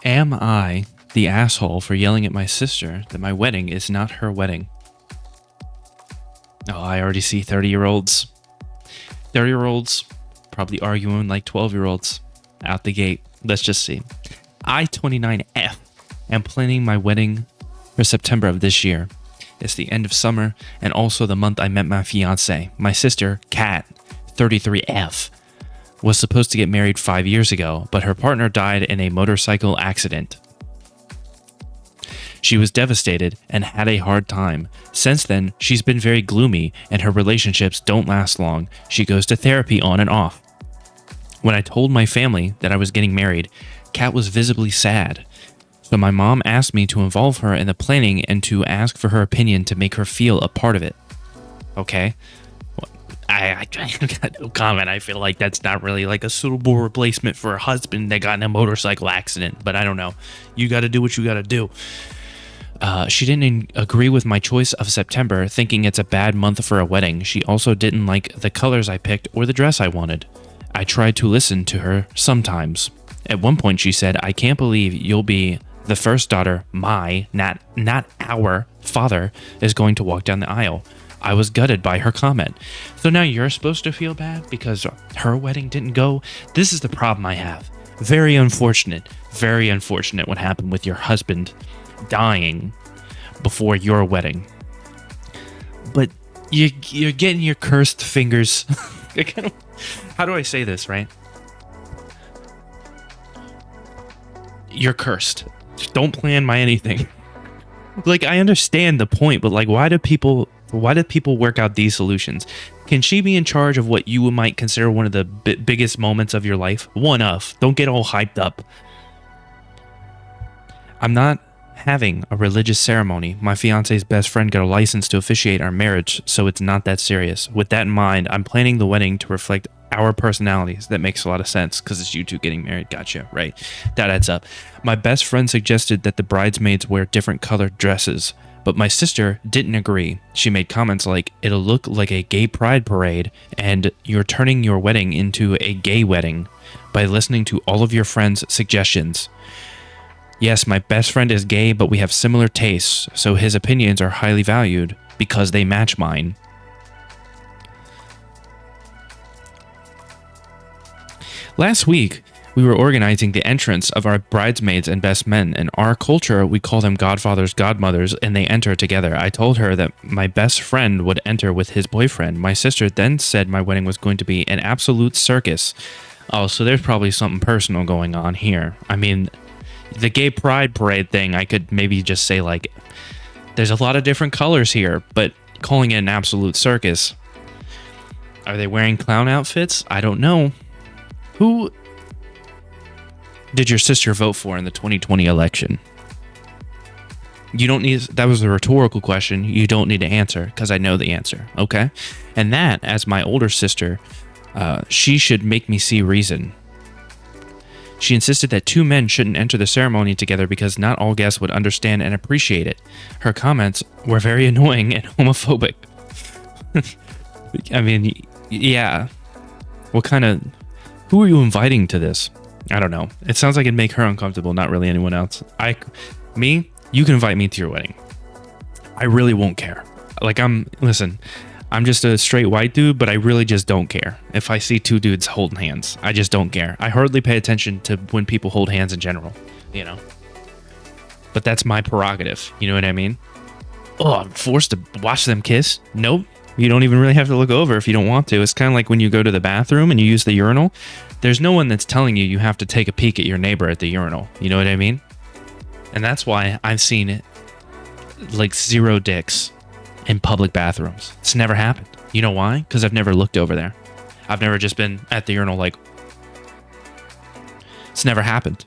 Am I the asshole for yelling at my sister that my wedding is not her wedding? Oh, I already see 30-year-olds. 30-year-olds probably arguing like 12-year-olds out the gate. Let's just see. I, 29F, am planning my wedding for September of this year. It's the end of summer and also the month I met my fiance. My sister, Kat, 33F, was supposed to get married 5 years ago, but her partner died in a motorcycle accident. She was devastated and had a hard time. Since then, she's been very gloomy and her relationships don't last long. She goes to therapy on and off. When I told my family that I was getting married, Kat was visibly sad. So my mom asked me to involve her in the planning and to ask for her opinion to make her feel a part of it. Okay. I got no comment. I feel like that's not really like a suitable replacement for a husband that got in a motorcycle accident, but I don't know. You got to do what you got to do. She didn't agree with my choice of September, thinking it's a bad month for a wedding. She also didn't like the colors I picked or the dress I wanted. I tried to listen to her sometimes. At one point she said, "I can't believe you'll be the first daughter not our father is going to walk down the aisle." I was gutted by her comment. So now you're supposed to feel bad because her wedding didn't go? This is the problem I have. Very unfortunate what happened with your husband dying before your wedding. But you're getting your cursed fingers. How do I say this, right? You're cursed. Don't plan my anything. Like, I understand the point, but like, why do people work out these solutions? Can she be in charge of what you might consider one of the biggest moments of your life? One of. Don't get all hyped up. I'm not having a religious ceremony. My fiance's best friend got a license to officiate our marriage, so it's not that serious. With that in mind, I'm planning the wedding to reflect our personalities. That makes a lot of sense because it's you two getting married. Gotcha, right? That adds up. My best friend suggested that the bridesmaids wear different colored dresses, but my sister didn't agree. She made comments like, "It'll look like a gay pride parade, and you're turning your wedding into a gay wedding by listening to all of your friends' suggestions." Yes, my best friend is gay, but we have similar tastes, so his opinions are highly valued because they match mine. Last week, we were organizing the entrance of our bridesmaids and best men. In our culture, we call them godfathers, godmothers, and they enter together. I told her that my best friend would enter with his boyfriend. My sister then said my wedding was going to be an absolute circus. Oh, so there's probably something personal going on here. I mean, the gay pride parade thing, I could maybe just say like, there's a lot of different colors here, but calling it an absolute circus. Are they wearing clown outfits? I don't know. Who did your sister vote for in the 2020 election? You don't need, that was a rhetorical question. You don't need to answer because I know the answer, okay? And that, as my older sister, she should make me see reason. She insisted that two men shouldn't enter the ceremony together because not all guests would understand and appreciate it. Her comments were very annoying and homophobic. I mean, yeah. Who are you inviting to this? I don't know. It sounds like it'd make her uncomfortable, not really anyone else. You can invite me to your wedding. I really won't care. Like, I'm just a straight white dude, but I really just don't care. If I see two dudes holding hands, I just don't care. I hardly pay attention to when people hold hands in general, you know? But that's my prerogative, you know what I mean? Oh, I'm forced to watch them kiss? Nope. You don't even really have to look over if you don't want to. It's kind of like when you go to the bathroom and you use the urinal. There's no one that's telling you you have to take a peek at your neighbor at the urinal. You know what I mean? And that's why I've seen like 0 dicks in public bathrooms. It's never happened. You know why? Because I've never looked over there. I've never just been at the urinal like... It's never happened.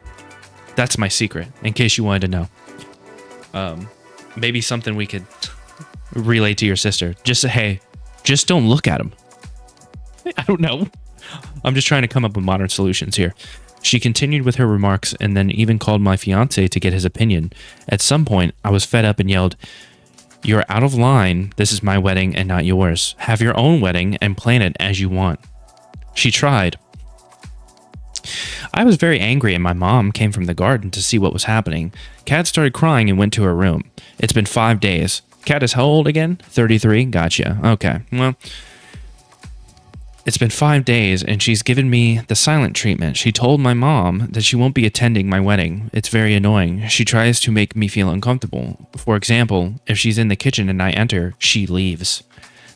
That's my secret, in case you wanted to know. Maybe something we could relay to your sister. Just say, hey, just don't look at him. I don't know. I'm just trying to come up with modern solutions here. She continued with her remarks and then even called my fiance to get his opinion. At some point, I was fed up and yelled, "You're out of line. This is my wedding and not yours. Have your own wedding and plan it as you want." She tried. I was very angry and my mom came from the garden to see what was happening. Kat started crying and went to her room. It's been 5 days. Kat is how old again? 33? Gotcha. Okay. Well, it's been 5 days and she's given me the silent treatment. She told my mom that she won't be attending my wedding. It's very annoying. She tries to make me feel uncomfortable. For example, if she's in the kitchen and I enter, she leaves.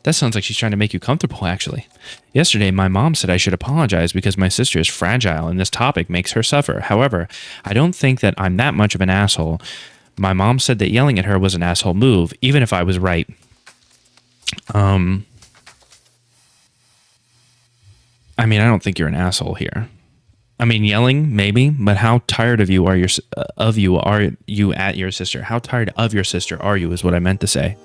That sounds like she's trying to make you comfortable, actually. Yesterday, my mom said I should apologize because my sister is fragile and this topic makes her suffer. However, I don't think that I'm that much of an asshole. My mom said that yelling at her was an asshole move, even if I was right. I mean, I don't think you're an asshole here. I mean, yelling, maybe, but how tired of you are you at your sister? How tired of your sister are you is what I meant to say.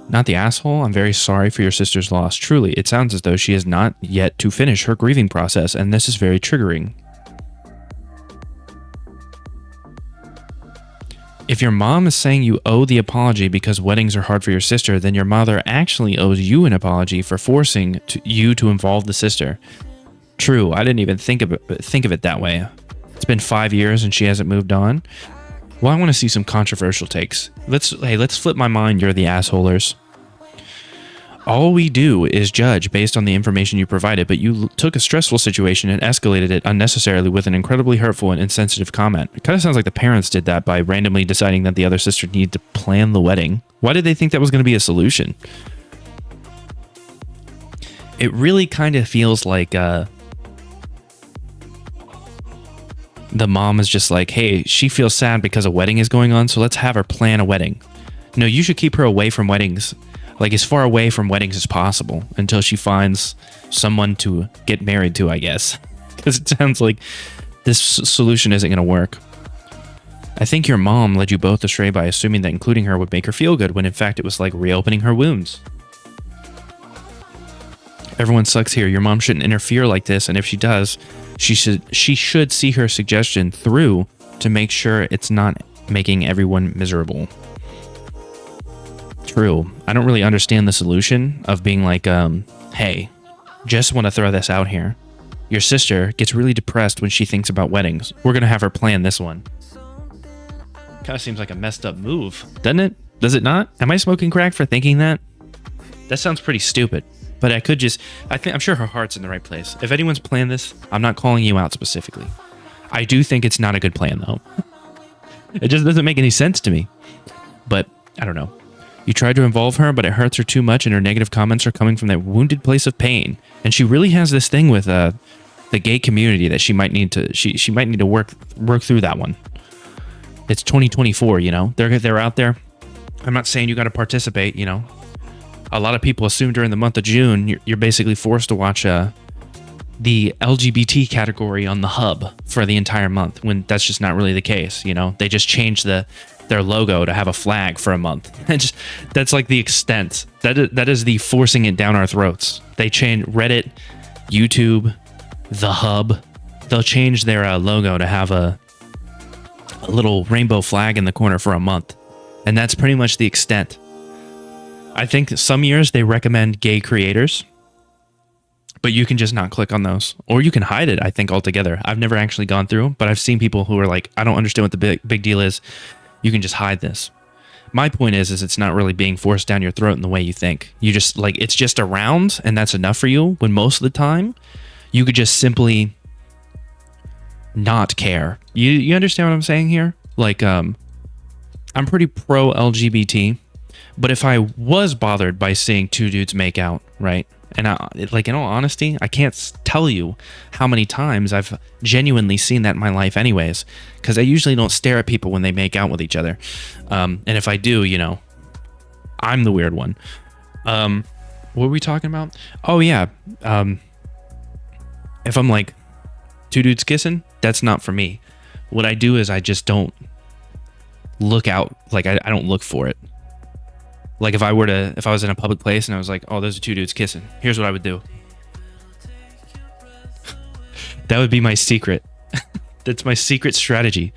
Not the asshole. I'm very sorry for your sister's loss. Truly, it sounds as though she has not yet to finish her grieving process, and this is very triggering. If your mom is saying you owe the apology because weddings are hard for your sister, then your mother actually owes you an apology for forcing you to involve the sister. True, I didn't even think of it that way. It's been 5 years and she hasn't moved on. Well, I want to see some controversial takes. Let's flip my mind. You're the assholers. All we do is judge based on the information you provided, but you took a stressful situation and escalated it unnecessarily with an incredibly hurtful and insensitive comment. It kind of sounds like the parents did that by randomly deciding that the other sister needed to plan the wedding. Why did they think that was going to be a solution? It really kind of feels like the mom is just like, hey, she feels sad because a wedding is going on, so let's have her plan a wedding. No, you should keep her away from weddings, like as far away from weddings as possible until she finds someone to get married to, I guess. Because it sounds like this solution isn't going to work. I think your mom led you both astray by assuming that including her would make her feel good, when in fact it was like reopening her wounds. Everyone sucks here. Your mom shouldn't interfere like this, and if she does, she should see her suggestion through to make sure it's not making everyone miserable. True. I don't really understand the solution of being like, hey, just want to throw this out here. Your sister gets really depressed when she thinks about weddings. We're going to have her plan this one. Kind of seems like a messed up move, doesn't it? Does it not? Am I smoking crack for thinking that? That sounds pretty stupid. But I'm sure her heart's in the right place. If anyone's planned this, I'm not calling you out specifically. I do think it's not a good plan, though. It just doesn't make any sense to me. But, I don't know. You tried to involve her, but it hurts her too much, and her negative comments are coming from that wounded place of pain. And she really has this thing with the gay community that she might need to work through that one. It's 2024, you know? They're out there. I'm not saying you got to participate, you know? A lot of people assume during the month of June, you're basically forced to watch the LGBT category on the hub for the entire month, when that's just not really the case. You know, they just changed their logo to have a flag for a month. That's like the extent. That is the forcing it down our throats. They change Reddit, YouTube, the hub. They'll change their logo to have a little rainbow flag in the corner for a month, and that's pretty much the extent. I think some years they recommend gay creators, but you can just not click on those, or you can hide it, I think, altogether. I've never actually gone through, but I've seen people who are like, I don't understand what the big deal is. You can just hide this. My point is it's not really being forced down your throat in the way you think. You just like, it's just around and that's enough for you, when most of the time you could just simply not care. You understand what I'm saying here? Like, I'm pretty pro LGBT. But if I was bothered by seeing two dudes make out, right? And in all honesty, I can't tell you how many times I've genuinely seen that in my life anyways, because I usually don't stare at people when they make out with each other. And if I do, you know, I'm the weird one. What were we talking about? Oh, yeah. If I'm like, two dudes kissing, that's not for me. What I do is I just don't look out. Like, I don't look for it. Like if I was in a public place and I was like, oh, those are two dudes kissing, here's what I would do. That would be my secret. That's my secret strategy.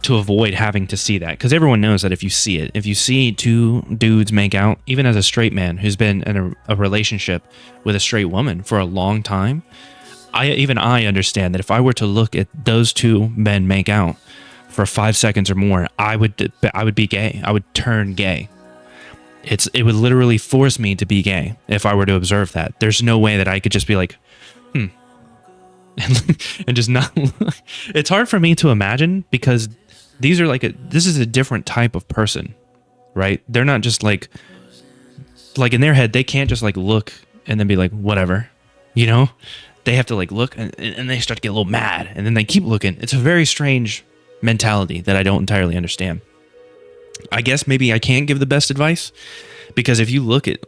to avoid having to see that, because everyone knows that if you see two dudes make out, even as a straight man who's been in a relationship with a straight woman for a long time, I understand that if I were to look at those two men make out for 5 seconds or more, I would be gay. I would turn gay. It would literally force me to be gay if I were to observe that. There's no way that I could just be like, and just not. It's hard for me to imagine, because these are this is a different type of person, right? They're not just like in their head, they can't just like look and then be like, whatever, you know? They have to like look and they start to get a little mad, and then they keep looking. It's a very strange mentality that I don't entirely understand. I guess maybe I can't give the best advice, because if you look at,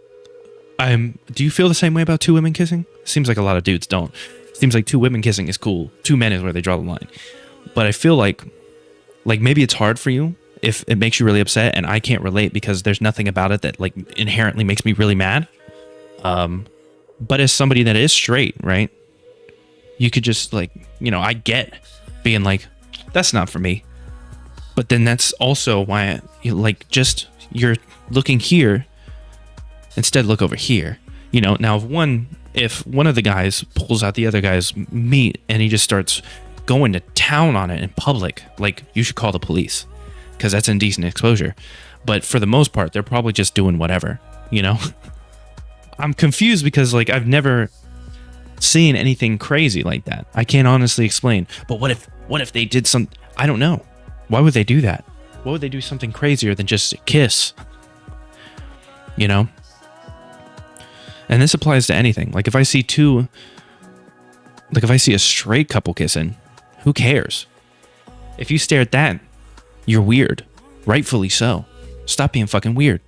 do you feel the same way about two women kissing? Seems like a lot of dudes don't. Seems like two women kissing is cool. Two men is where they draw the line. But I feel like maybe it's hard for you if it makes you really upset, and I can't relate because there's nothing about it that like inherently makes me really mad. But as somebody that is straight, right? You could just like, I get being like, that's not for me. But then that's also why you're looking here, instead look over here. Now if one of the guys pulls out the other guy's meat and he just starts going to town on it in public, like, you should call the police, because that's indecent exposure. But for the most part, they're probably just doing whatever, I'm confused because like I've never seen anything crazy like that. I can't honestly explain. But what if they did some, I don't know. Why would they do that? Why would they do something crazier than just kiss? And this applies to anything. Like if I see a straight couple kissing, who cares? If you stare at that, you're weird. Rightfully so. Stop being fucking weird.